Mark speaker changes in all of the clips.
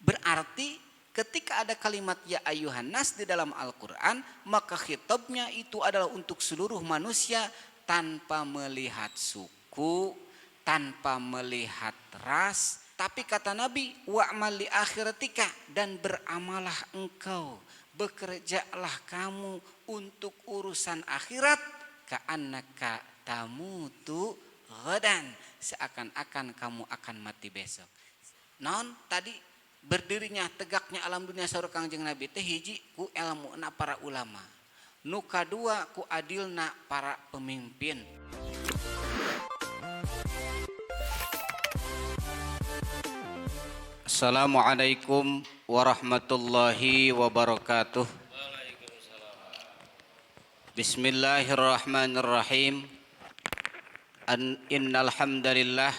Speaker 1: Berarti ketika ada kalimat ya ayuhan nas di dalam Al-Quran, maka khitabnya itu adalah untuk seluruh manusia tanpa melihat suku, tanpa melihat ras. Tapi kata Nabi, wa'mal li akhiratika, dan beramalah engkau, bekerjalah kamu untuk urusan akhirat, ka'annaka tamutu ghadan, seakan-akan kamu akan mati besok. Non tadi berdirinya tegaknya alam dunia saur Kangjeng Nabi teh hiji ku ilmuna para ulama, nu kadua ku adilna para pemimpin. Assalamualaikum warahmatullahi wabarakatuh. Bismillahirrahmanirrahim. Innal hamdalillah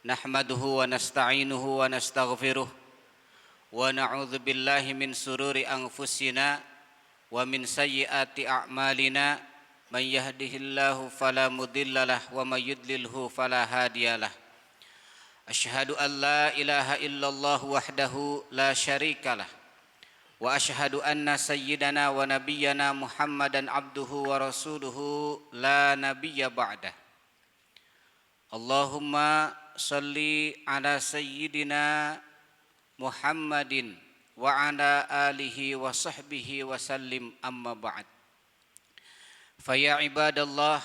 Speaker 1: nahmaduhu wa nasta'inuhu wa nastaghfiruh wa na'udzu billahi min sururi anfusina wa min sayyiati a'malina, may yahdihillahu fala mudhillalah wa may yudlilhu fala hadiyalah. Asyhadu an la ilaha illallah wahdahu la syarikalah wa asyhadu anna sayyidana wa nabiyyana Muhammadan abduhu wa rasuluhu la nabiyya ba'dah. Allahumma shalli ala sayyidina Muhammadin wa ala alihi wa sahbihi wa sallim, amma ba'd. Faya ibadallah,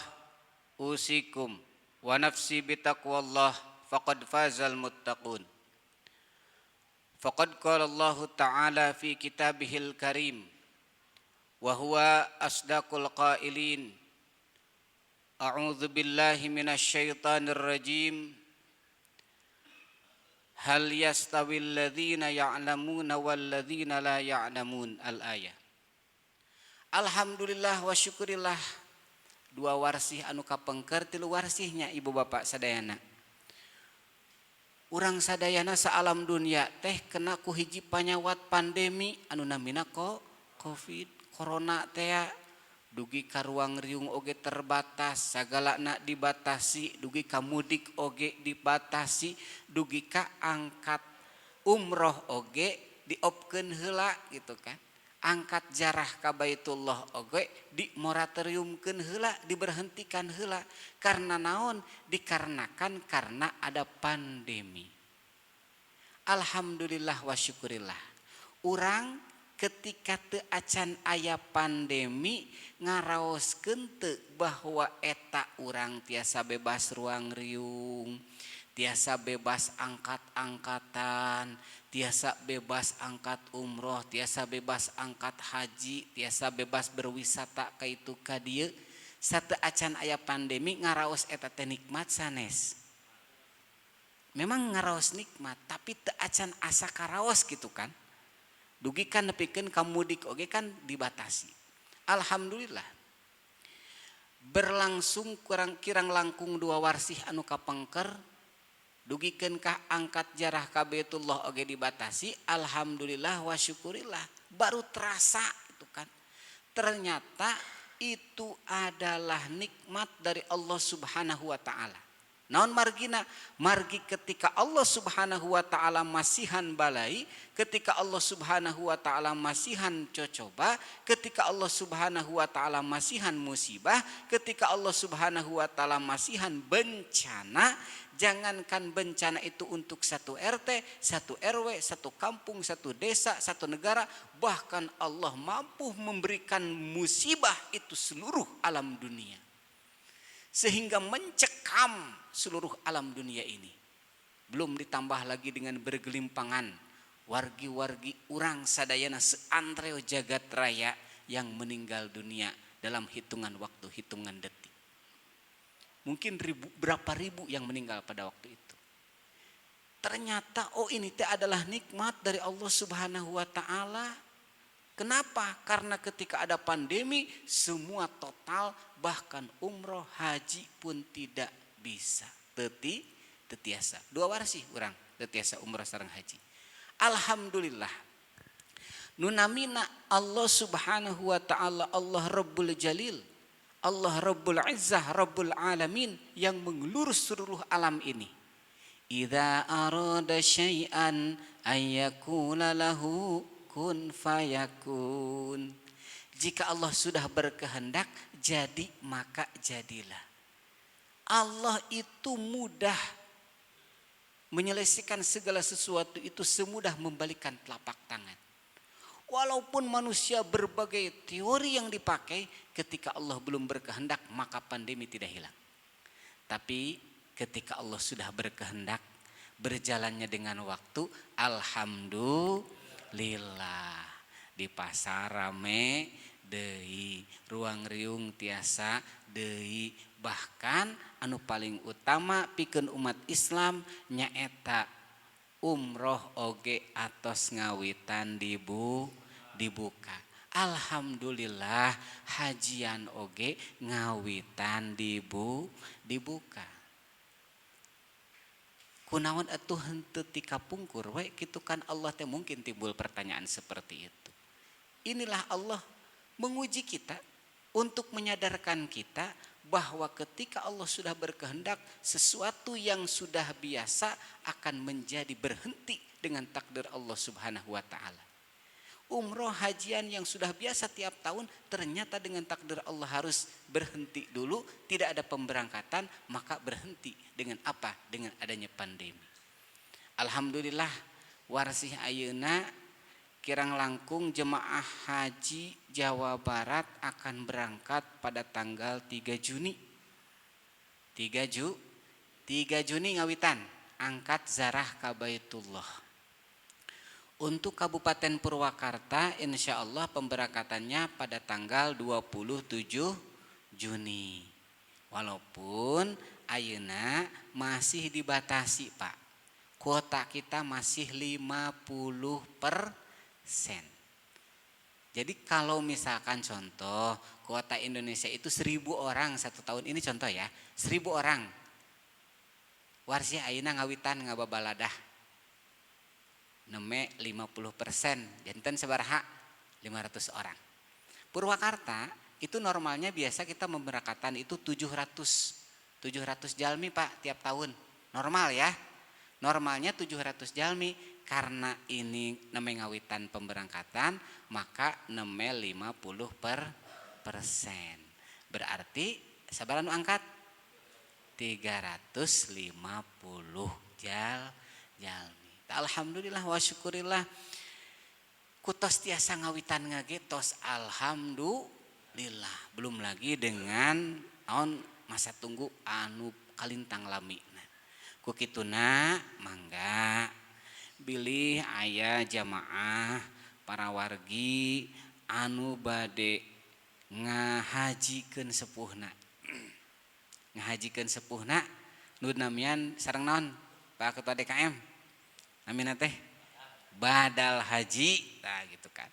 Speaker 1: usikum wa nafsi bitaqwallah, faqad fazal muttaqun. Faqad qala Allah ta'ala fi kitabihil karim wa huwa asdaqul qailin. A'udzu billahi minasy syaithanir rajim. Hal yastawil ladzina ya'lamuna wal ladzina la ya'lamun, al-ayah. Alhamdulillah wa syukurillah, dua warsih anu kapengker tilu warsihnya ibu bapak sadayana. Urang sadayana saalam dunia teh kena ku hiji panyawat pandemi anu namina covid corona teh. Dugi ka ruang riung oge terbatas, sagalana dibatasi, dugi ka mudik oge dibatasi, dugi ka angkat umroh oge diopkeun heula gitu kan. Angkat jarah ka Baitullah oge dimoratoriumkeun heula, diberhentikan heula. Karena naon? Dikarenakan karena ada pandemi. Alhamdulillah wa syukurillah. Urang ketika teu acan aya pandemi ngaraoskeun teu bahwa eta urang tiasa bebas ruang riung, tiasa bebas angkat-angkatan, tiasa bebas angkat umroh, tiasa bebas angkat haji, tiasa bebas berwisata ka itu ka dieu. Sateu acan aya pandemi ngaraos eta teh nikmat sanes. Memang ngaraos nikmat, tapi teu acan asa karaos gitu kan. Dugi kan nepikeun ka mudik oge kan dibatasi. Alhamdulillah. Berlangsung kirang langkung dua warsih anu kapengker, dugikeun ka angkat jarah ka Baitullah oge dibatasi. Alhamdulillah wa syukurillah, baru terasa itu kan. Ternyata itu adalah nikmat dari Allah Subhanahu wa taala. Naon margina? Margi ketika Allah Subhanahu wa taala masihan balai, ketika Allah Subhanahu wa taala masihan cocoba, ketika Allah Subhanahu wa taala masihan musibah, ketika Allah Subhanahu wa taala masihan bencana. Jangankan bencana itu untuk satu RT, satu RW, satu kampung, satu desa, satu negara, bahkan Allah mampu memberikan musibah itu seluruh alam dunia. Sehingga mencekam seluruh alam dunia ini. Belum ditambah lagi dengan bergelimpangan wargi-wargi urang sadayana seantreo jagat raya yang meninggal dunia dalam hitungan waktu, hitungan detik. Mungkin berapa ribu yang meninggal pada waktu itu. Ternyata ini adalah nikmat dari Allah Subhanahu wa taala. Kenapa? Karena ketika ada pandemi semua total, bahkan umroh haji pun tidak bisa. Tetiasa. Dua warsih urang tetiasa umroh sareng haji. Alhamdulillah. Nunamina Allah Subhanahu wa taala, Allah Rabbul Jalil, Allah Rabbul Izzah, Rabbul Alamin, yang mengurus seluruh alam ini. idza arada syai'an ayyakula lahu kun fayakun. Jika Allah sudah berkehendak jadi maka jadilah. Allah itu mudah menyelesaikan segala sesuatu itu semudah membalikkan telapak tangan. Walaupun manusia berbagai teori yang dipakai, ketika Allah belum berkehendak maka pandemi tidak hilang. Tapi ketika Allah sudah berkehendak, berjalannya dengan waktu, alhamdulillah. Di pasar rame deui, ruang riung tiasa deui, bahkan anu paling utama pikeun umat Islam nyaeta umroh oge atos ngawitan dibuka. Alhamdulillah hajian oge ngawitan dibuka. Kunaon atuh henteu ti kapungkur we kitu kan Allah teh mungkin timbul pertanyaan seperti itu. Inilah Allah menguji kita untuk menyadarkan kita bahwa ketika Allah sudah berkehendak sesuatu yang sudah biasa akan menjadi berhenti dengan takdir Allah Subhanahu wa taala. Umroh hajian yang sudah biasa tiap tahun ternyata dengan takdir Allah harus berhenti dulu, tidak ada pemberangkatan, maka berhenti dengan apa? Dengan adanya pandemi. Alhamdulillah warsih ayeuna kirang langkung jemaah haji Jawa Barat akan berangkat pada tanggal 3 Juni. 3 Juni ngawitan angkat zarah ka Baitullah. Untuk Kabupaten Purwakarta insya Allah pemberangkatannya pada tanggal 27 Juni. Walaupun ayeuna masih dibatasi Pak. Kuota kita masih 50%. Jadi kalau misalkan contoh kuota Indonesia itu 1000 orang satu tahun ini contoh ya 1000 orang warsi ayeuna ngawitan ngababaladah neme 50% janten sabaraha 500 orang. Purwakarta itu normalnya biasa kita memberangkatan itu 700 jalmi Pak tiap tahun normal ya. Normalnya 700 jalmi. Karena ini neme ngawitan pemberangkatan maka neme 50%. Berarti sabaran angkat 350 jalmi. Alhamdulillah wa syukurillah kutos tiasa ngawitan ngagetos alhamdulillah. Belum lagi dengan masa tunggu anu kalintang lamina. Ku kituna mangga bilih aya jamaah para wargi anu bade ngahajikeun sepuhna. Ngahajikeun sepuhna nu namian sareng naon Pak Ketua DKM. Namina teh badal haji. Nah gitu kan.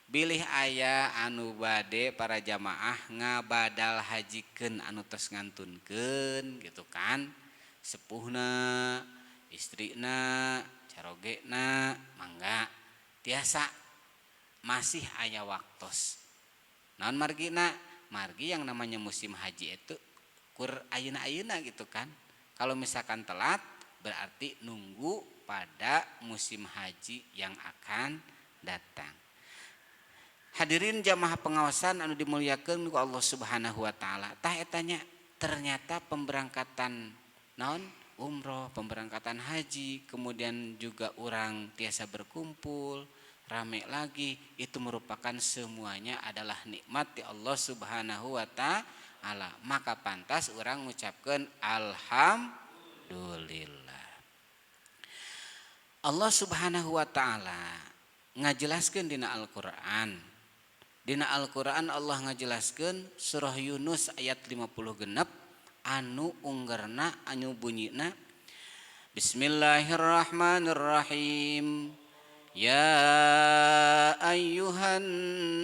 Speaker 1: Bilih aya anu bade para jamaah ngabadal hajikeun anu tos ngantunkeun gitu kan. Sepuhna, istrina, carogena mangga tiasa masih aya waktos. Naon margina? Margi yang namanya musim haji itu kur ayeuna-ayeuna gitu kan. Kalau misalkan telat berarti nunggu pada musim haji yang akan datang. Hadirin jamaah pengawasan anu dimuliakeun ku Allah Subhanahu wa taala. Tah etanya ternyata pemberangkatan naon umroh, pemberangkatan haji, kemudian juga orang tiasa berkumpul, rame lagi, itu merupakan semuanya adalah nikmat di Allah Subhanahu wa taala. Maka pantas orang mengucapkan alhamdulillah. Allah Subhanahu wa taala ngajelaskeun dina Al-Qur'an. Dina Al-Qur'an Allah ngajelaskeun surah Yunus ayat 50 genep anu unggerna anu bunyina Bismillahirrahmanirrahim. Ya ayyuhan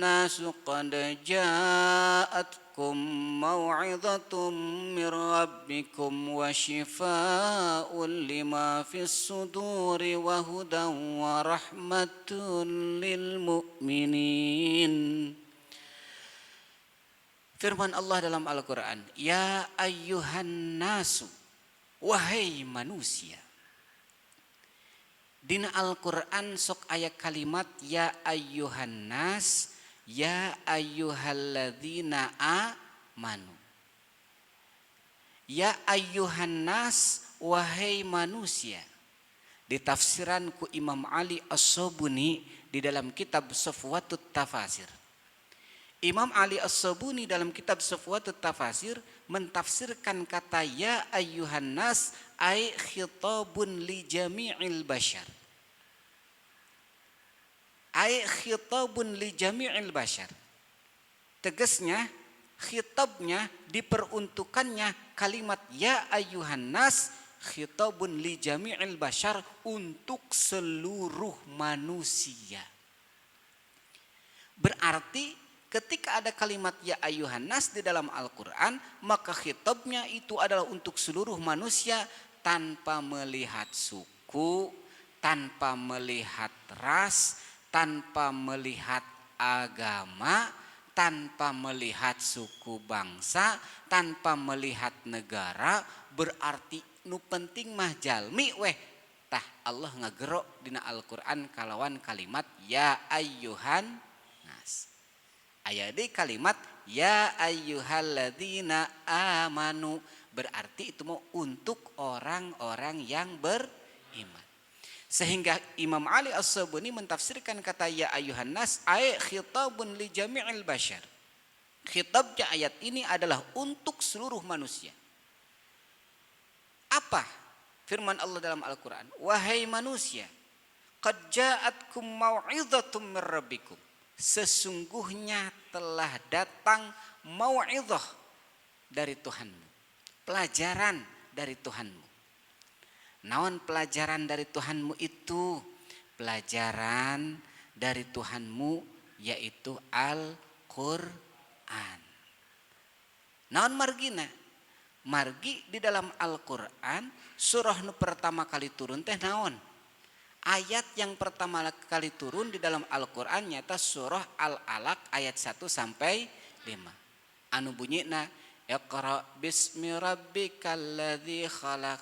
Speaker 1: nasu qad ja'atkum mau'izatun mir rabbikum wa shifaa'un lima fis suduri wa hudan wa rahmatun lil mu'minin. Firman Allah dalam Al-Quran, ya ayyuhan nasu, wahai manusia. Dina Al-Qur'an sok aya kalimat ya ayyuhan nas, ya ayyuhalladzina amanu. Ya ayyuhan nas, wahai manusia. Di tafsiran ku Imam Ali As-Sabuni di dalam kitab Safwatut Tafasir. Imam Ali As-Sabuni dalam kitab Safwatut Tafasir mentafsirkan kata ya ayyuhan nas ay khitabun li jami'il bashar. Ay khitabun li jami'il bashar. Tegasnya khitabnya diperuntukannya kalimat ya ayyuhan nas khitabun li jami'il bashar untuk seluruh manusia. Berarti ketika ada kalimat ya ayyuhan nas di dalam Al-Qur'an, maka khitabnya itu adalah untuk seluruh manusia tanpa melihat suku, tanpa melihat ras, tanpa melihat agama, tanpa melihat suku bangsa, tanpa melihat negara. Berarti nu penting mah jalmi weh tah Allah ngagerok dina Al-Qur'an kalawan kalimat ya ayyuhan nas. Aya di kalimat ya ayyuhalladzina amanu, berarti itu mau untuk orang-orang yang beriman. Sehingga Imam Ali As-Sabuni mentafsirkan kata ya ayyuhan nas ay khitabun li jami'il bashar. Khitabnya ayat ini adalah untuk seluruh manusia. Apa firman Allah dalam Al-Qur'an? Wahai manusia, qad ja'atkum mau'izatum mir rabbikum. Sesungguhnya telah datang mau'izah dari Tuhanmu. Pelajaran dari Tuhanmu. Naon pelajaran dari Tuhanmu itu? Pelajaran dari Tuhanmu yaitu Al-Qur'an. Naon margina? Margi di dalam Al-Qur'an surah nu pertama kali turun teh naon? Ayat yang pertama kali turun di dalam Al-Qur'an nyata surah Al-Alaq ayat 1 sampai 5. Anu bunyina Iqra bismi rabbikal ladzi khalaq.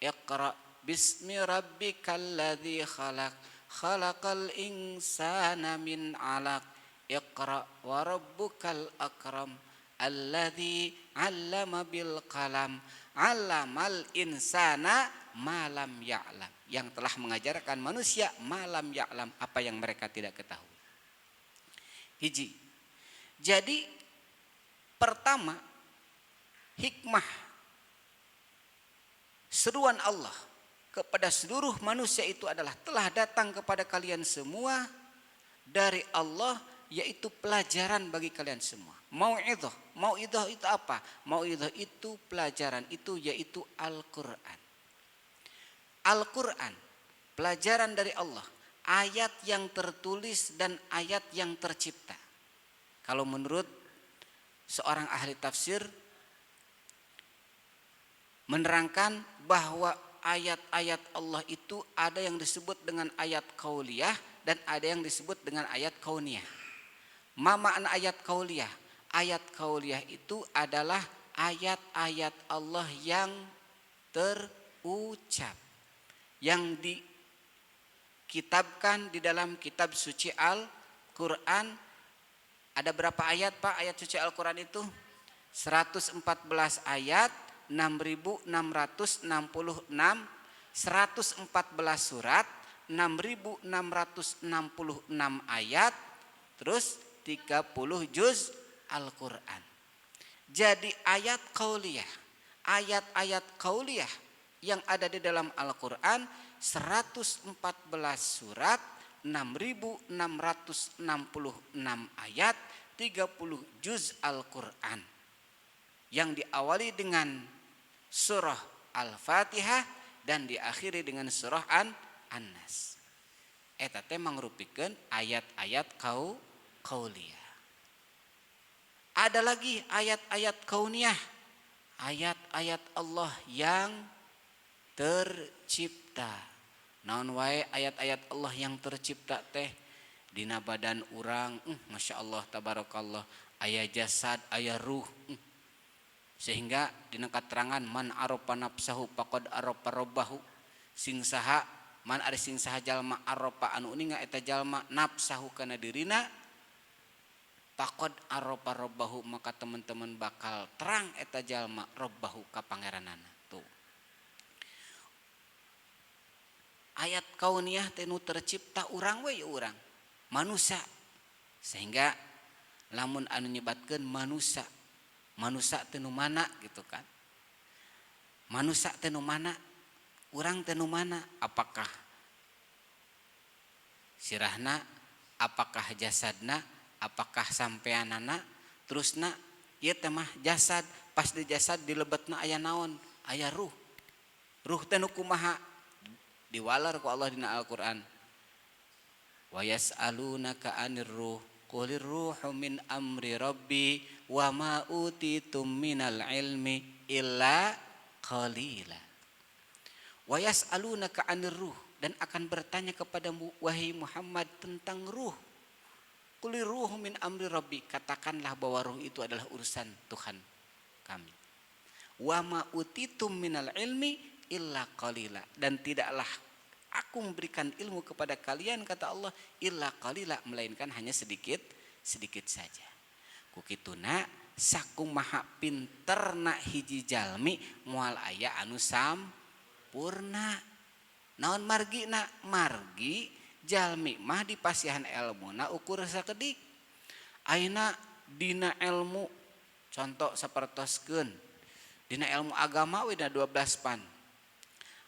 Speaker 1: Iqra bismi rabbikal ladzi khalaq. Khalaqal insana min 'alaq. Iqra wa rabbukal akram. Alladzi 'allama bil qalam. 'Allamal insana ma lam ya'lam. Yang telah mengajarkan manusia ma lam ya'lam, apa yang mereka tidak ketahui. Hiji. Jadi pertama hikmah seruan Allah kepada seluruh manusia itu adalah telah datang kepada kalian semua dari Allah, yaitu pelajaran bagi kalian semua. Mau'izah. Mau'izah itu apa? Mau'izah itu pelajaran, itu yaitu Al-Qur'an. Al-Qur'an, pelajaran dari Allah, ayat yang tertulis dan ayat yang tercipta. Kalau menurut seorang ahli tafsir menerangkan bahwa ayat-ayat Allah itu ada yang disebut dengan ayat qauliyah dan ada yang disebut dengan ayat kauniyah. Ma makna ayat qauliyah? Ayat qauliyah itu adalah ayat-ayat Allah yang terucap, yang dikitabkan di dalam kitab suci Al-Qur'an. Ada berapa ayat Pak ayat suci Al-Qur'an itu? 114 ayat, 6.666, 114 surat, 6.666 ayat, terus 30 juz Al-Qur'an. Jadi ayat qauliyah, ayat-ayat qauliyah yang ada di dalam Al-Qur'an 114 surat, 6.666 ayat, 30 juz Al-Qur'an. Yang diawali dengan surah Al-Fatihah dan diakhiri dengan surah An-Nas. Eta teh mangrupikeun ayat-ayat qauliyah. Ada lagi ayat-ayat kauniyah, ayat-ayat Allah yang tercipta. Naon wae ayat-ayat Allah yang tercipta teh dina badan urang, Masya Allah tabarakallah, aya jasad, aya ruh. Sehingga dina katerangan man aropa nafsahu faqad aropa rabbahu, sing saha man ari sing saha jalma aropa anu uninga eta jalma nafsahu kana dirina faqad aropa rabbahu maka teman-teman bakal terang eta jalma rabbahu ka pangeranana. Tuh ayat kauniyah teh nu tercipta urang we urang manusia, sehingga lamun anu nyebatkeun manusia teh nu mana gitu kan, manusia teh nu mana, urang teh nu mana, apakah sirahna, apakah jasadna, apakah sampeanana, terusna ieu teh mah jasad, pas di jasad dilebetna aya naon, aya ruh teh nu kumaha diwalar ku Allah dina Al-Qur'an. Wa yas'alunaka 'anir ruh qulir ruhu min amri rabbi wa ma utitum minal ilmi illa qalila. Wa yas'alunaka 'anir ruh, dan akan bertanya kepadamu wahai Muhammad tentang ruh. Qulir ruhu min amri rabbi, katakanlah bahwa ruh itu adalah urusan Tuhan kami. Wa ma utitum minal ilmi illa qalila, dan tidaklah aku memberikan ilmu kepada kalian kata Allah illa qalila, melainkan hanya sedikit saja. Kukituna saku maha pinterna hiji jalmi moal aya anu sampurna. Naon margina? Margi jalmi mah dipasihan elmuna ukur sakedik. Ayeuna dina ilmu contoh sapertoskeun dina ilmu agama we dina 12 pan.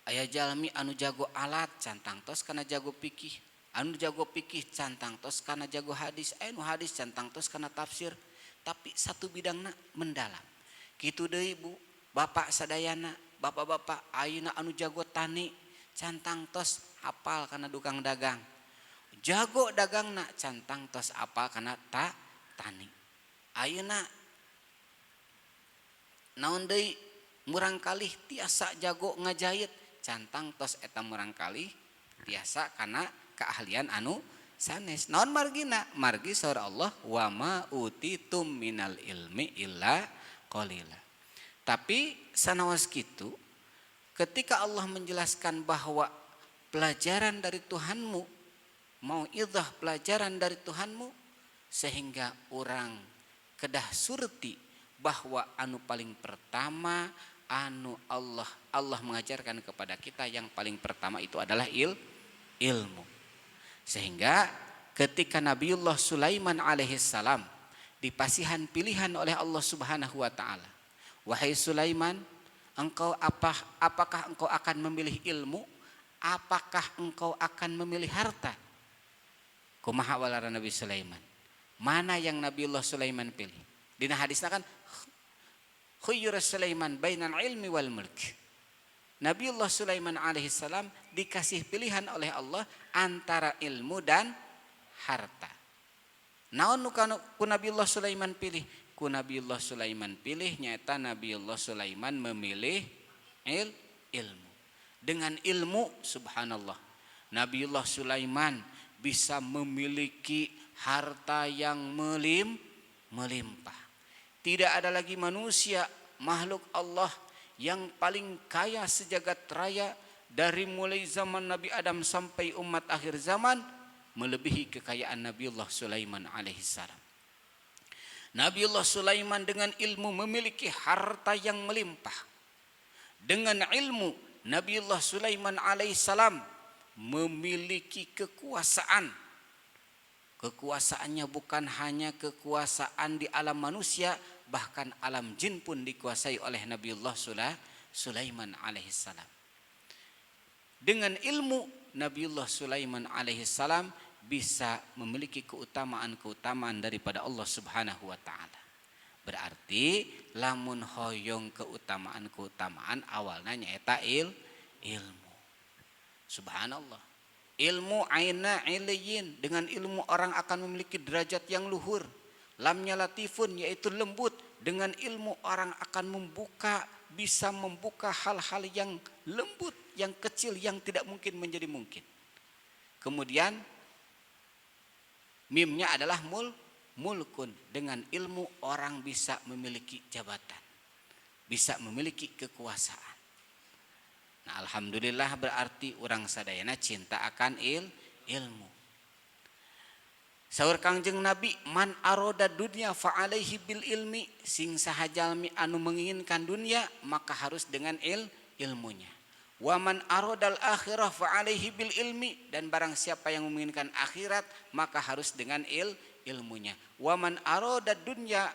Speaker 1: Aya jalmi anu jago alat cantang tos kana jago fikih, anu jago fikih cantang tos kana jago hadis, anu hadis cantang tos kana tafsir, tapi satu bidangna mendalam. Kitu deui Bu, bapak sadayana, bapak-bapak ayeuna anu jago tani cantang tos hafal kana tukang dagang. Jago dagangna cantang tos hafal kana tani. Ayeuna naon deui murang kalih tiasa jago ngajahit, cantang tos eta murang kalih tiasa kana keahlian anu sanes. Naon margina? Margi saur Allah wa ma utitum minal ilmi illa qalila. Tapi sanaos kitu ketika Allah menjelaskan bahwa pelajaran dari Tuhanmu, mauidhah pelajaran dari Tuhanmu, sehingga orang kedah surti bahwa anu paling pertama anu Allah mengajarkan kepada kita yang paling pertama itu adalah ilmu. Sehingga ketika Nabiullah Sulaiman alaihissalam dipasihan pilihan oleh Allah Subhanahu wa taala, wahai Sulaiman, apakah engkau akan memilih ilmu? Apakah engkau akan memilih harta? Kumaha walara Nabi Sulaiman? Mana yang Nabiullah Sulaiman pilih? Dina hadisna kan khayyara Sulaiman bainal ilmi wal mulk. Nabiullah Sulaiman alaihissalam dikasih pilihan oleh Allah antara ilmu dan harta. Naon nu ku Nabiullah Sulaiman pilih? Ku Nabiullah Sulaiman pilih nyata Nabiullah Sulaiman memilih ilmu. Dengan ilmu subhanallah Nabiullah Sulaiman bisa memiliki harta yang melimpah. Tidak ada lagi manusia makhluk Allah yang paling kaya sejagat raya dari mulai zaman Nabi Adam sampai umat akhir zaman melebihi kekayaan Nabiullah Sulaiman alaihissalam. Nabiullah Sulaiman dengan ilmu memiliki harta yang melimpah. Dengan ilmu Nabiullah Sulaiman alaihissalam memiliki kekuasaan. Kekuasaannya bukan hanya kekuasaan di alam manusia, bahkan alam jin pun dikuasai oleh Nabiullah Sulaiman alaihissalam. Dengan ilmu Nabiullah Sulaiman alaihissalam bisa memiliki keutamaan-keutamaan daripada Allah Subhanahu wa taala. Berarti lamun hoyong keutamaan-keutamaan awalnya nyaeta ilmu. Subhanallah. Ilmu aina iliyin, dengan ilmu orang akan memiliki derajat yang luhur. Lamnya latifun, yaitu lembut. Dengan ilmu orang akan bisa membuka hal-hal yang lembut, yang kecil, yang tidak mungkin menjadi mungkin. Kemudian mimnya adalah mulkun. Dengan ilmu orang bisa memiliki jabatan, bisa memiliki kekuasaan. Nah, alhamdulillah berarti urang sadayana cinta akan ilmu. Saur Kangjeng Nabi, man aroda dunya fa alaihi bil ilmi, sing saha jalmi anu menginginkan dunia maka harus dengan ilmunya. Wa man arodal akhirah fa alaihi bil ilmi, dan barang siapa yang menginginkan akhirat maka harus dengan ilmunya. Wa man aroda dunya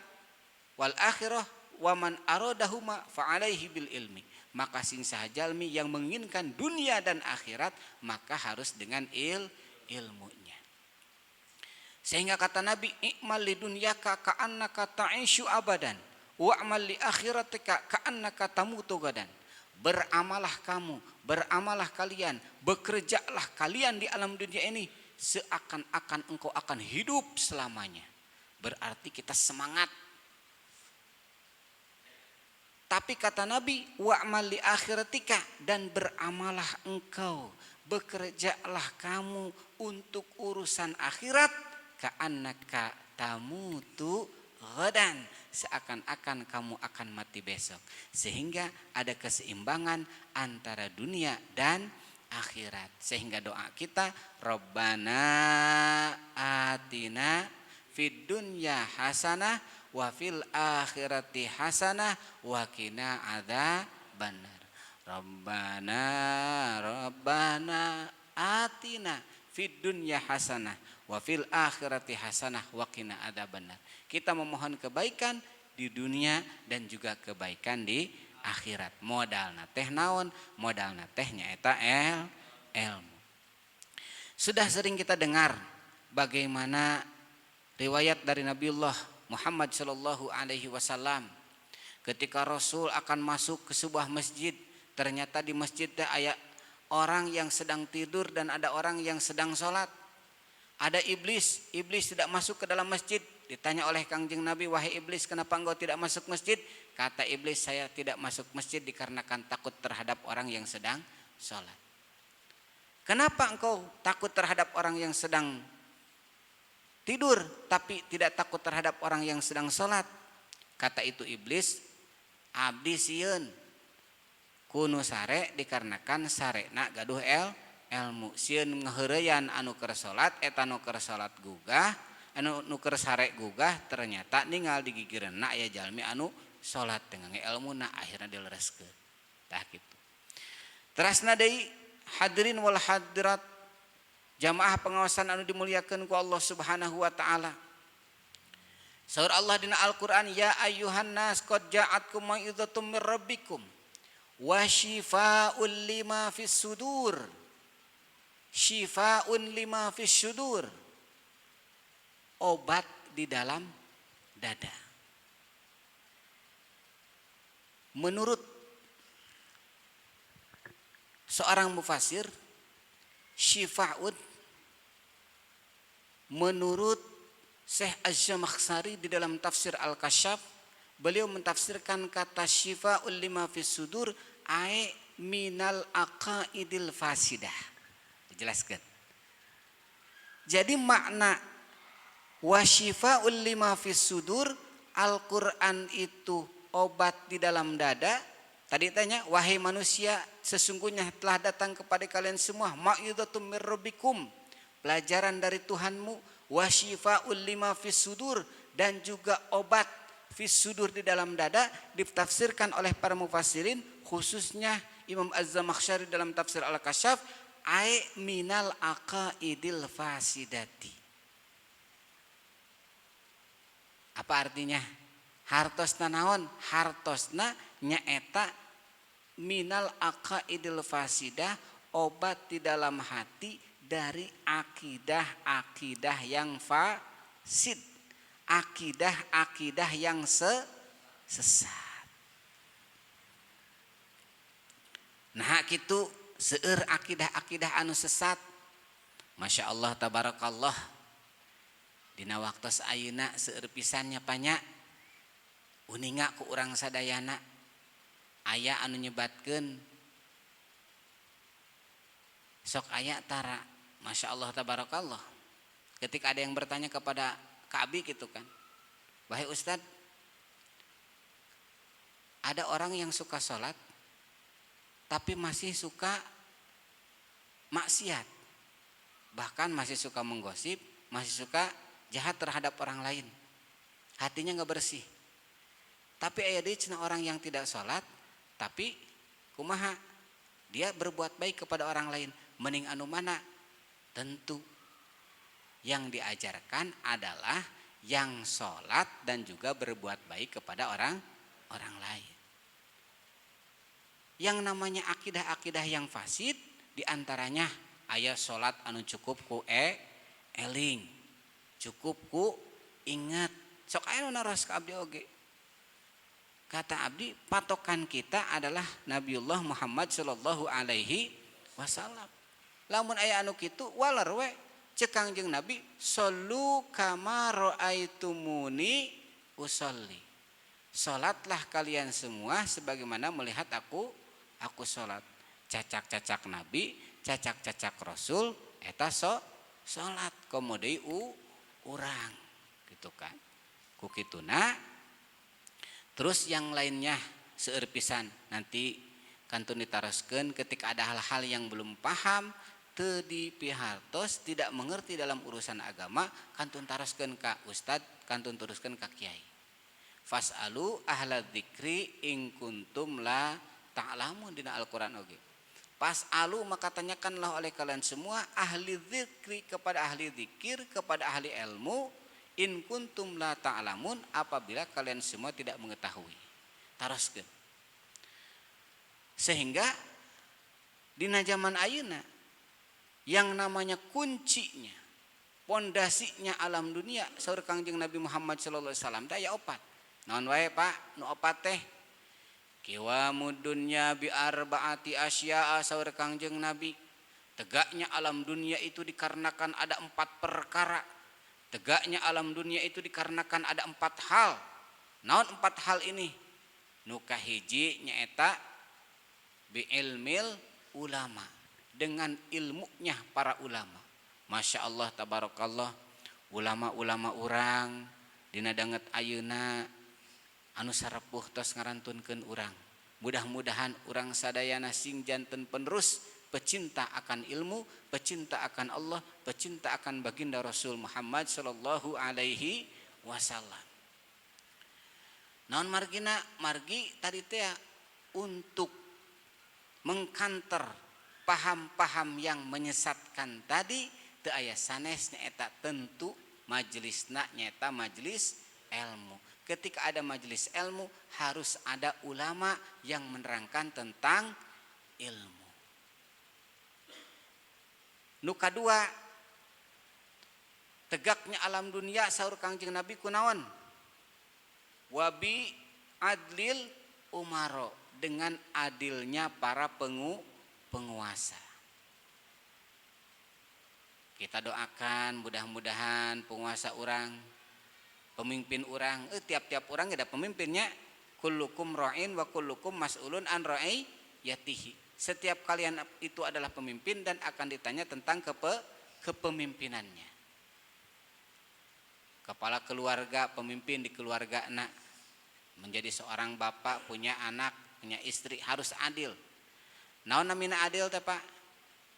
Speaker 1: wal akhirah wa man arodahuma fa alaihi bil ilmi, maka sing saha jalmi yang menginginkan dunia dan akhirat maka harus dengan ilmunya. Sehingga kata Nabi, i'mal li dunyaka ka'annaka ta'ishu abadan wa'mal li akhiratika ka'annaka tamutu gadan. Beramalah kamu, beramalah kalian, bekerjalah kalian di alam dunia ini seakan-akan engkau akan hidup selamanya. Berarti kita semangat. Tapi kata Nabi, wa'mal li akhiratika, dan beramalah engkau, bekerjalah kamu untuk urusan akhirat, ka'annaka tamutu ghadan, seakan-akan kamu akan mati besok. Sehingga ada keseimbangan antara dunia dan akhirat. Sehingga doa kita, Rabbana atina fid dunya hasanah wa fil akhirati hasanah wa qina adzabannar. Rabbana atina fid dunya hasanah wa fil akhirati hasanah wa qina adzabannar. Kita memohon kebaikan di dunia dan juga kebaikan di akhirat. Modalna teh naon? Modalna teh nyaeta ilmu. Sudah sering kita dengar bagaimana riwayat dari Nabiullah Muhammad sallallahu alaihi wasallam ketika Rasul akan masuk ke sebuah masjid, ternyata di masjid teh aya orang yang sedang tidur dan ada orang yang sedang sholat. Ada iblis tidak masuk ke dalam masjid. Ditanya oleh Kangjeng Nabi, wahai iblis, kenapa engkau tidak masuk masjid? Kata iblis, saya tidak masuk masjid dikarenakan takut terhadap orang yang sedang sholat. Kenapa engkau takut terhadap orang yang sedang tidur tapi tidak takut terhadap orang yang sedang sholat? Kata itu iblis, abdi sieun kuno sare dikarenakan sarena gaduh ilmu, sieun ngaheureyan anu keur salat eta nu keur salat gugah, anu nu keur sare gugah, ternyata ninggal di gigireunna aya jalmi anu salat dengan ilmuna akhirna dilereskeun. Tah kitu. Terasna deui hadirin wal hadirat jamaah pengawasan anu dimuliakeun ku Allah Subhanahu wa taala. Saur Allah dina Al-Qur'an, ya ayyuhan nas qad ja'atkum mau'izatum mir rabbikum wa shifaa'un lima fis sudur. Shifaa'un lima fis sudur. Obat di dalam dada. Menurut seorang mufasir, shifaa'un, menurut Syekh Az-Zamakhsyari di dalam tafsir Al-Kasyaf, beliau mentafsirkan kata shifa'ul lima fis sudur ai minal aqaidil fasidah. Dijelaskan. Jadi makna wa shifa'ul lima fis sudur, Al-Qur'an itu obat di dalam dada. Tadi tanya, wahai manusia, sesungguhnya telah datang kepada kalian semua mau'izatum mir rabbikum, pelajaran dari Tuhanmu, wa shifaa'ul lima fis sudur, dan juga obat fis sudur di dalam dada. Ditafsirkan oleh para mufassirin, khususnya Imam Az-Zamakhsyari dalam tafsir Al-Kasyaf, ai minal aqaidil fasidati. Apa artinya? Hartosna naon? Hartosna nyaeta minal aqaidil fasidah, obat di dalam hati dari akidah-akidah yang fasid, akidah-akidah yang sesat. Nah kitu seueur akidah-akidah anu sesat, Masya Allah tabarakallah, dina waktos ayeuna seueur pisannya panya uninga ku urang sadayana aya anu nyebatkeun sok aya tara. Masya Allah tabarakallah, ketika ada yang bertanya kepada Ka'bi gitu kan, wahai Ustadz, ada orang yang suka sholat tapi masih suka maksiat, bahkan masih suka menggosip, masih suka jahat terhadap orang lain, hatinya nggak bersih. Tapi aya deui cenah orang yang tidak sholat, tapi kumaha dia berbuat baik kepada orang lain. Mending anu mana? Tentu yang diajarkan adalah yang sholat dan juga berbuat baik kepada orang lain. Yang namanya akidah-akidah yang fasid diantaranya aya sholat anu cukup ku eling, cukup ku ingat. Sok aya nu naros ka abdi oge. Kata abdi, patokan kita adalah Nabiullah Muhammad sallallahu alaihi wasallam. Lamun aya anu kitu waler we ceuk Kangjeng Nabi, shollu kama raaitumuni usolli. Salatlah kalian semua sebagaimana melihat aku salat. Cacak-cacak Nabi, cacak-cacak Rasul eta salat komo deui urang gitu kan. Ku kituna terus yang lainnya seueur pisan nanti kantun ditaroskeun ketika ada hal-hal yang belum paham teu dipihartos tidak mengerti dalam urusan agama kantun taroskeun ka ustad, kantun teruskeun ka kiai. Fas'alu ahla dzikri in kuntum la ta'lamun dina Al-Qur'an oge. Fas'alu maka tanyakanlah oleh kalian semua ahli dzikri kepada ahli zikir, kepada ahli ilmu, in kuntum la ta'lamun apabila kalian semua tidak mengetahui. Taroskeun. Sehingga dina zaman ayeuna yang namanya kuncinya, pondasinya alam dunia saur Kangjeng Nabi Muhammad sallallahu alaihi wasallam teh aya opat. Naon wae Pak? Nu opat teh qiwamud dunya bi arbaati asya'a saur Kangjeng Nabi. Tegaknya alam dunia itu dikarenakan ada 4 perkara. Tegaknya alam dunia itu dikarenakan ada 4 hal. Naon 4 hal ini? Nu kahiji nyaeta bi ilmil ulama, dengan ilmunya para ulama. Masya Allah tabarakallah, ulama-ulama urang dina danget ayeuna anu sarepuh tos ngarantunkeun urang. Mudah-mudahan urang sadayana sing janten penerus pecinta akan ilmu, pecinta akan Allah, pecinta akan baginda Rasul Muhammad sallallahu alaihi wasallam. Naon margina? Margi tadi teh untuk mengkanter paham-paham yang menyesatkan tadi teu aya sanes nyaeta tentu majelisna nyaeta majelis ilmu. Ketika ada majelis ilmu harus ada ulama yang menerangkan tentang ilmu. Nu kadua tegaknya alam dunia saur Kangjeng Nabi kunaon? Wabi adlil umaro, dengan adilnya para penguasa. Kita doakan mudah-mudahan penguasa orang, pemimpin orang, tiap-tiap orang ada pemimpinnya. Kullukum ra'in wa kullukum mas'ulun an ra'iyatihi. Setiap kalian itu adalah pemimpin dan akan ditanya tentang kepemimpinannya. Kepala keluarga, pemimpin di keluarga anak, menjadi seorang bapak, punya anak, punya istri, harus adil. Naon namina adil teh Pak?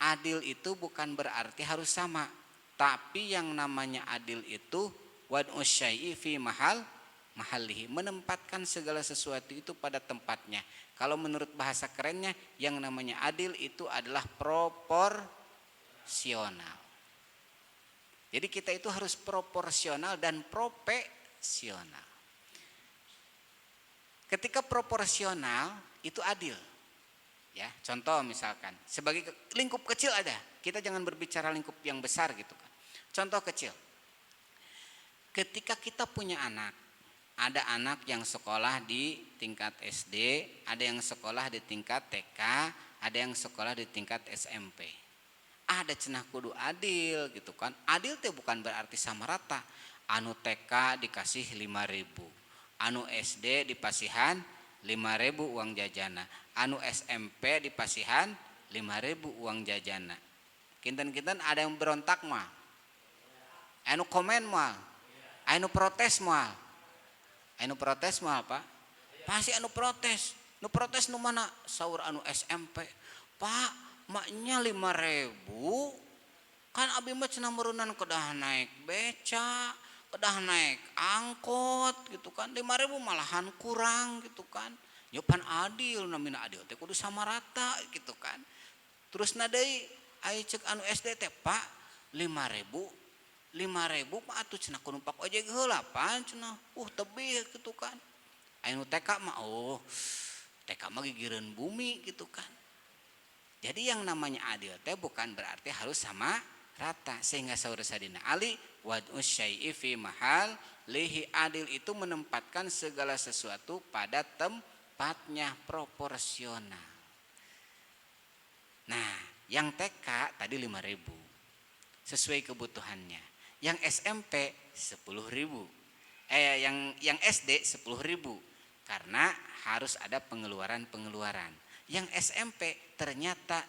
Speaker 1: Adil itu bukan berarti harus sama, tapi yang namanya adil itu wad'u syai'i fi mahallihi, menempatkan segala sesuatu itu pada tempatnya. Kalau menurut bahasa kerennya yang namanya adil itu adalah proporsional. Jadi kita itu harus proporsional dan profesional. Ketika proporsional itu adil. Ya, contoh misalkan sebagai lingkup kecil ada, kita jangan berbicara lingkup yang besar gitu kan. Contoh kecil, ketika kita punya anak, ada anak yang sekolah di tingkat SD, ada yang sekolah di tingkat TK, ada yang sekolah di tingkat SMP. Ada cenah kudu adil gitu kan. Adil teh bukan berarti sama rata. Anu TK dikasih 5.000, anu SD dipasihan 5.000 uang jajana, anu SMP dipasihan 5.000 uang jajana. Kinten-kinten ada yang berontak mah, anu komen mah, anu protes mah, Pak, pasti anu protes. Nu protes nu mana? Saur anu SMP. Pak, maknya 5.000. Kan abi mah cenah meureunan kedah naik beca, kedah naik angkot gitu kan. 5.000 malahan kurang gitu kan. Ya pan adil, namina adil teh kudu sama rata gitu kan. Terus na deui aya ceuk anu SD teh, Pak, 5.000 Pak atuh cenah ku numpak ojek heula pan cenah. Tebih gitu kan. Anu TK mah TK mah gigireun bumi gitu kan. Jadi yang namanya adil teh bukan berarti harus sama rata. Sehingga saur sadina Ali wad'us syai'i fi mahal lihi, adil itu menempatkan segala sesuatu pada tempatnya, proporsional. Nah, yang TK tadi 5.000 sesuai kebutuhannya. Yang SMP 10.000. Yang SD 10.000 karena harus ada pengeluaran. Yang SMP ternyata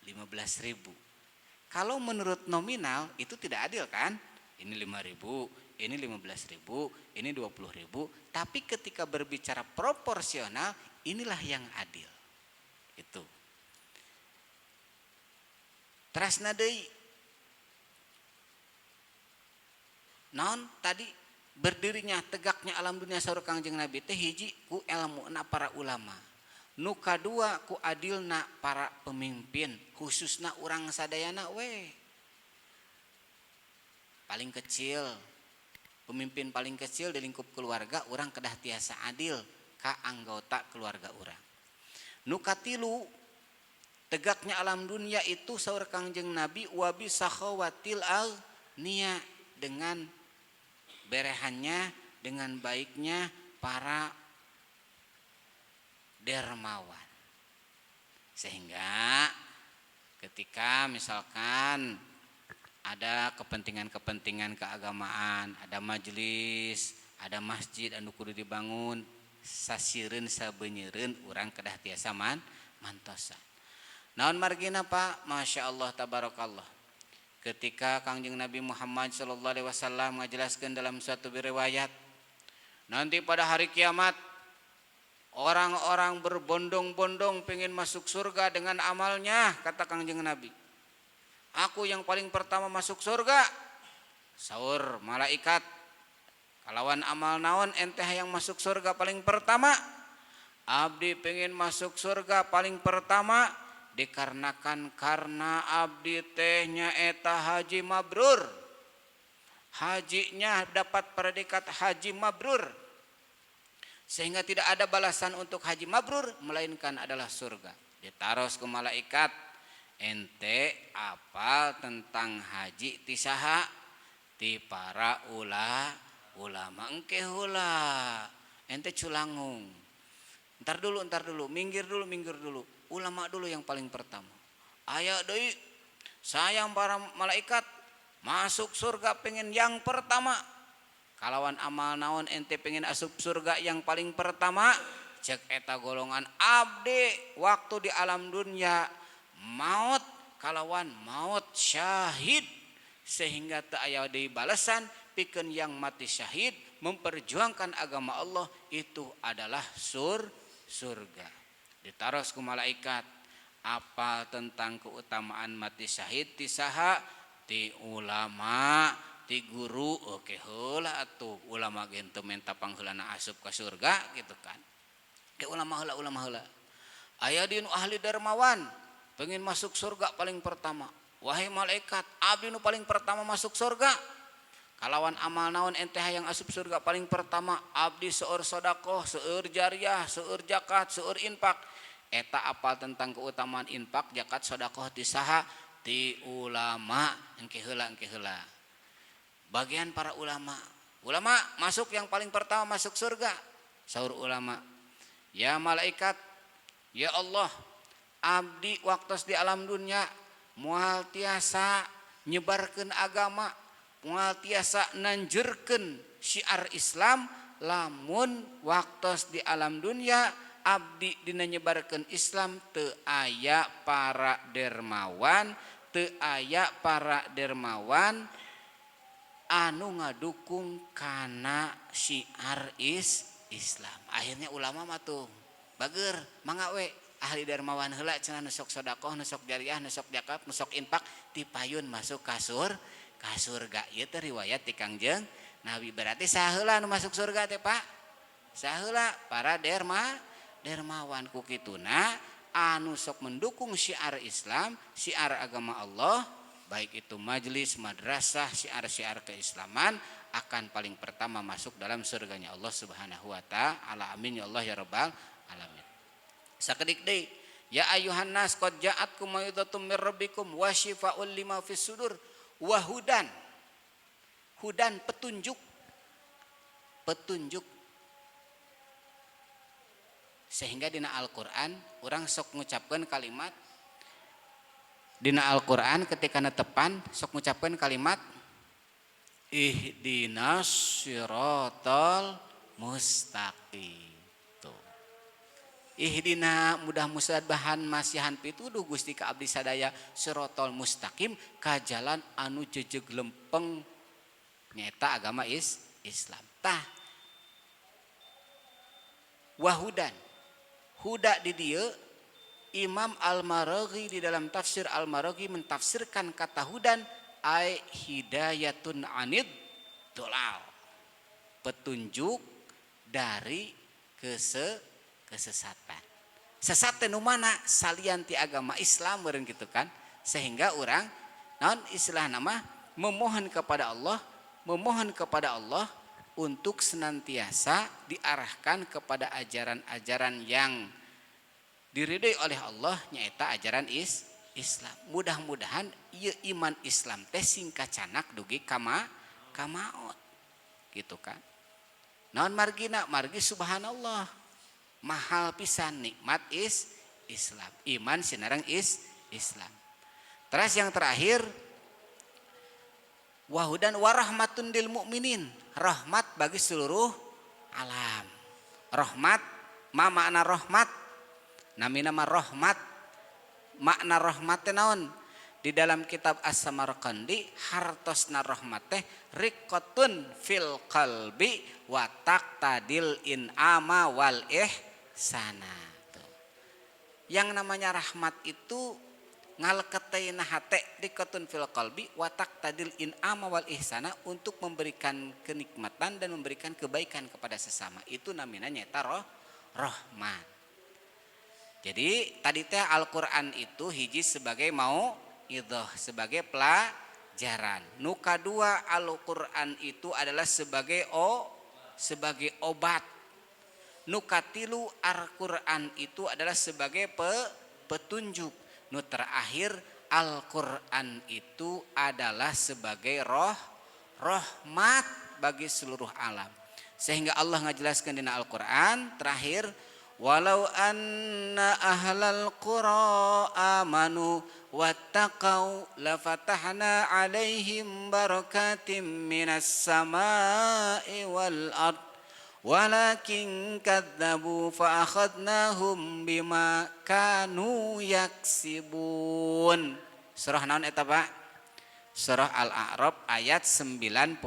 Speaker 1: 15.000. Kalau menurut nominal itu tidak adil kan? Ini 5.000, ini 15.000, ini 20.000. Tapi ketika berbicara proporsional, inilah yang adil. Itu. Terasna deui. Naon tadi berdirinya tegaknya alam dunia saur Kangjeng Nabi teh hiji ku ilmuna para ulama, nu kadua ku adilna para pemimpin, khususna urang sadayana we. Paling kecil, pemimpin paling kecil di lingkup keluarga urang kedah tiasa adil ka anggota keluarga urang. Nu katilu tegaknya alam dunia itu saur Kangjeng Nabi wabi sakhawatil al nia, dengan berehannya, dengan baiknya para dermawan. Sehingga ketika misalkan ada kepentingan keagamaan, ada majelis, ada masjid anu kudu dibangun, sasireun sabeunyereun urang kedah tiasa mantosan. Naon margina Pak? Masya Allah tabarakallah. Ketika Kangjeng Nabi Muhammad SAW menjelaskan dalam suatu riwayat, nanti pada hari kiamat orang-orang berbondong-bondong pengen masuk surga dengan amalnya, kata Kangjeng Nabi. Aku yang paling pertama masuk surga. Saur malaikat, kalawan amal naon ente yang masuk surga paling pertama? Abdi pengen masuk surga paling pertama dikarenakan karena abdi teh nyaeta haji mabrur. Hajinya dapat predikat haji mabrur. Sehingga tidak ada balasan untuk haji mabrur melainkan adalah surga. Ditaros ke malaikat, ente apal tentang haji ti saha? Ti para ulama engke heula. Ente culangung. Ntar dulu, minggir dulu. Ulama dulu yang paling pertama. Aya deui sayang para malaikat masuk surga pengen yang pertama. Kalawan amal naon ente pengen asup surga yang paling pertama? Cek eta golongan abdi waktu di alam dunia maut, kalawan maut syahid, sehingga teu aya deui balasan pikeun yang mati syahid memperjuangkan agama Allah, itu adalah surga. Ditaros ku malaikat, apa tentang keutamaan mati syahid ti saha? Ti ulama, ti guru. Oke heula atuh ulama gen teu menta pangheulana asup ka surga gitu kan. Ke ulama heula. Aya di nu ahli dermawan pengen masuk surga paling pertama. Wahai malaikat, abdi nu paling pertama masuk surga. Kalawan amal naon ente hayang asup surga paling pertama? Abdi seueur sedekah, seueur jariyah, seueur zakat, seueur infak. Eta apal tentang keutamaan infak, zakat, sedekah ti saha? Ti ulama. Engke heula. Bagian para ulama. Ulama masuk yang paling pertama masuk surga. Saur ulama, ya malaikat, ya Allah, abdi waktos di alam dunia moal tiasa nyebarkeun agama, moal tiasa nanjurkeun syiar Islam. Lamun waktos di alam dunia abdi dina nyebarkeun Islam, teu aya para dermawan anu ngadukung kana syiar Islam. Akhirnya ulama mah tuh bager mangga we ahli dermawan heula cenah nu sok sedekah nu sok jariah nu sok zakat nu sok infak dipayun masuk ka surga ieu teh riwayat ti Kangjeng Nabi. Berarti saheula nu masuk surga teh Pak? Saheula para dermawan ku kituna anu sok mendukung syiar Islam, syiar agama Allah, baik itu majelis, madrasah, syiar-syiar keislaman akan paling pertama masuk dalam surganya Allah Subhanahu wa taala. Amin ya Allah ya rabbal alamin. Sakedik deui, ya ayuhan nas qad ja'atkum mau'izatum mir rabbikum wa syifaa'un lima fis sudur wa hudan. Hudan petunjuk. Sehingga dina Al-Qur'an urang sok ngucapkeun kalimat dina Al-Qur'an ketika netepan sok ngucapkeun kalimat ihdinas siratal mustaqim. Tuh. Ihdina mudah-mudahan masihan pituduh Gusti ka abdi sadaya siratal mustaqim ka jalan anu jejeug lempeng nyaeta agama Islam. Tah wahudan huda di dieu Imam Al-Maraghi di dalam tafsir Al-Maraghi mentafsirkan kata hudan ai hidayatun anid dolal, petunjuk dari kesesatan. Sesat teh nu mana? Salian ti agama Islam meureun kitu kan. Sehingga orang naon istilahna mah memohon kepada Allah untuk senantiasa diarahkan kepada ajaran-ajaran yang diridhoi oleh Allah nyaeta ajaran Islam. Mudah-mudahan ieu iman Islam teh singkacanak dugi kamaot. Gitu kan. Naon margina? Margi subhanallah. Mahal pisan nikmat Islam. Iman sinareng Islam. Terus yang terakhir wahudan warahmatun lil mukminin, rahmat bagi seluruh alam. Rahmat, makna rahmat, nama rahmat, makna rahmat teh naon? Di dalam kitab As-Samarqandi hartosna rahmat teh riqatun fil qalbi wa taqtadil in'ama wal ihsana. Yang namanya rahmat itu ngaleketayna hate riqatun fil qalbi wa taqtadil in'ama wal ihsana, untuk memberikan kenikmatan dan memberikan kebaikan kepada sesama. Itu namanya nyata rahmat. Jadi tadi teh Al-Qur'an itu hiji sebagai mau'idhah, sebagai pelajaran. Nu kadua Al-Qur'an itu adalah sebagai obat. Nu katilu Al-Qur'an itu adalah sebagai petunjuk. Nu terakhir Al-Qur'an itu adalah sebagai rahmat bagi seluruh alam. Sehingga Allah ngajelaskan di Al-Qur'an terakhir, walau anna ahlal qura amanu wattaqau lafatahna alaihim barakatim minas samai wal ard walakin kadzabu fa akhadnahum bima kanu yaksibun. Surah naon eta Pak? Surah Al-A'raf ayat 96.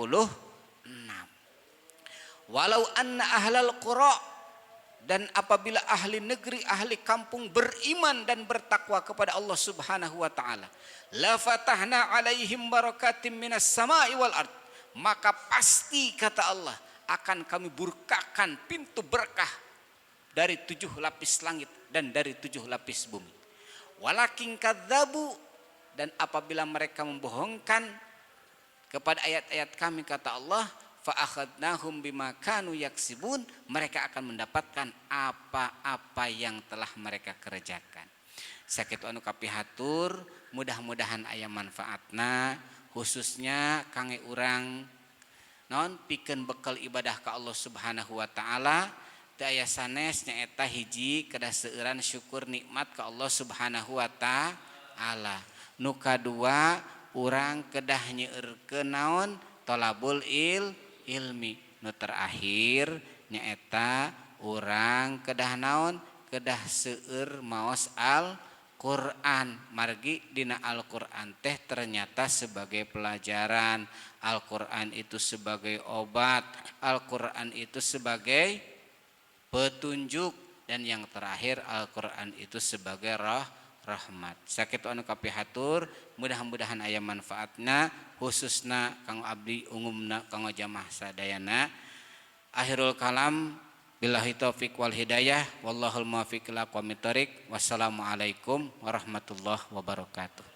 Speaker 1: Walau anna ahlal qura, dan apabila ahli negeri, ahli kampung beriman dan bertakwa kepada Allah Subhanahu wa taala, la fatahna alaihim barakatim minas samai wal ard, maka pasti kata Allah akan kami bukakan pintu berkah dari 7 lapis langit dan dari 7 lapis bumi. Walakin kadzabu, dan apabila mereka membohongkan kepada ayat-ayat kami kata Allah, fa akhadnahum bima kanu yaksibun, mereka akan mendapatkan apa-apa yang telah mereka kerjakan. Sakitu anu kapihatur, mudah-mudahan aya manfaatna, khususnya kangge urang non pikeun bekal ibadah ka Allah Subhanahu wa taala. Teu aya sanes nyaeta hiji kedah seueuran syukur nikmat ka Allah Subhanahu wa taala. Nu kadua urang kedah nyeueurkeun naon? Thalabul ilmi. Nu terakhir nyaeta urang kedah naon? Kedah seueur maos Al-Qur'an. Margi dina Al-Qur'an teh ternyata sebagai pelajaran, Al-Qur'an itu sebagai obat, Al-Qur'an itu sebagai petunjuk, dan yang terakhir Al-Quran itu sebagai rahmat. Sakit anu kapihatur, mudah-mudahan aya manfaatna khususna kanggo abdi umumna kanggo jamaah sadayana. Akhirul kalam, billahi taufiq wal hidayah, wallahul muwaffiq ila aqwamit thoriq. Wassalamualaikum warahmatullahi wabarakatuh.